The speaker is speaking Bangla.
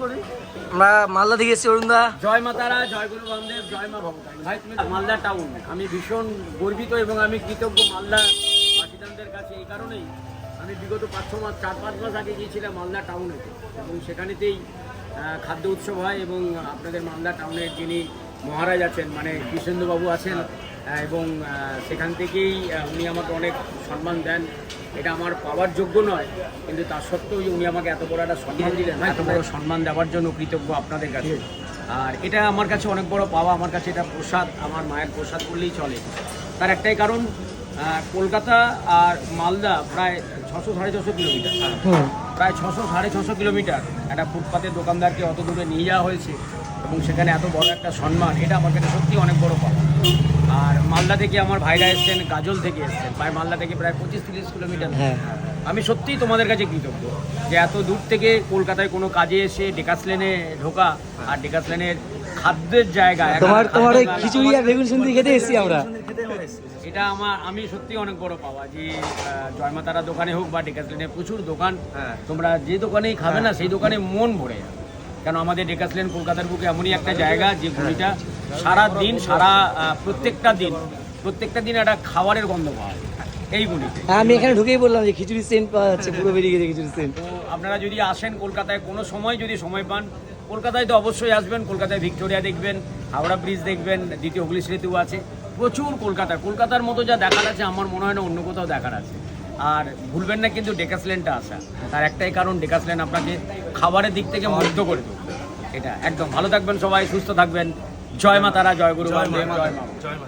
আমরা মালদা থেকে এসেছি অরুণদা। জয় মা তারা, জয় গুরু বামদেব, জয় মা ভগবান। ভাই তুমি মালদা টাউন, আমি ভীষণ গর্বিত এবং আমি কৃতজ্ঞ মালদা বাসিন্দাদের কাছে। এই কারণেই আমি বিগত 4-5 মাস আগে গিয়েছিলাম মালদা টাউনেতে এবং সেখানেতেই খাদ্য উৎসব হয় এবং আপনাদের মালদা টাউনের যিনি মহারাজ আছেন মানে কৃষ্ণেন্দুবাবু আছেন এবং সেখান থেকেই উনি আমাকে অনেক সম্মান দেন। এটা আমার পাওয়ার যোগ্য নয়, কিন্তু তার সত্ত্বেও উনি আমাকে এত বড় একটা সম্মান দিলেন, এত বড় সম্মান দেওয়ার জন্য কৃতজ্ঞ আপনাদের কাছে। আর এটা আমার কাছে অনেক বড় পাওয়া, আমার কাছে এটা প্রসাদ, আমার মায়ের প্রসাদ করলেই চলে। তার একটাই কারণ, কলকাতা আর মালদা প্রায় 600-650 কিলোমিটার, প্রায় 600-650 কিলোমিটার একটা ফুটপাতের দোকানদারকে অত দূরে নিয়ে যাওয়া হয়েছে এবং সেখানে এত বড় একটা সম্মান, এটা আমার কাছে সত্যি অনেক বড় পাওয়া। আর মালদা থেকে আমার ভাইরা এসছেন, গাজল থেকে এসছেন, প্রায় মালদা থেকে প্রায় 25-30 কিলোমিটার। আমি সত্যিই তোমাদের কাছে কৃতজ্ঞ যে এত দূর থেকে কলকাতায় কোনো কাজে এসে ডেকাসলেনে ঢোকা আর ডেকাসলেনের খাদ্যের জায়গা, তোমার খিচুড়ি আর বেগুন সুন্দরী খেতে এসেছি আমরা। এটা আমি সত্যি অনেক বড় পাওয়া যে জয়মাতারা দোকানে হোক বা ডেকাসলেনে প্রচুর দোকান, তোমরা যে দোকানেই খাবে না সেই দোকানে মন ভরে যাবে। কেন আমাদের ডেকাসলেন কলকাতার বুকে এমনই একটা জায়গা যে গুলিটা সারা দিন প্রত্যেকটা দিন একটা খাবারের গন্ধ পাওয়া যায় এই গুলিতে। আমি এখানে ঢুকেই বললাম যে খিচুড়ি সেন্ট পাওয়া যাচ্ছে, পুরো বেরিয়ে গেছে খিচুড়ি সেন্ট। তো আপনারা যদি আসেন কলকাতায় কোনো সময়, যদি সময় পান, কলকাতায় তো অবশ্যই আসবেন। কলকাতায় ভিক্টোরিয়া দেখবেন, হাওড়া ব্রিজ দেখবেন, দ্বিতীয় হুগলি সেতু আছে, প্রচুর কলকাতার মতো যা দেখার আছে আমার মনে হয় না অন্য কোথাও দেখার আছে। আর ভুলবেন না কিন্তু ডেকাসলেনটা আসা, তার একটাই কারণ ডেকাসলেন আপনাকে খাবারের দিক থেকে মুগ্ধ করে দেবে। এটা একদম ভালো থাকবেন সবাই, সুস্থ থাকবেন। জয় মা তারা, জয় গুরু বামদেব, জয় মা।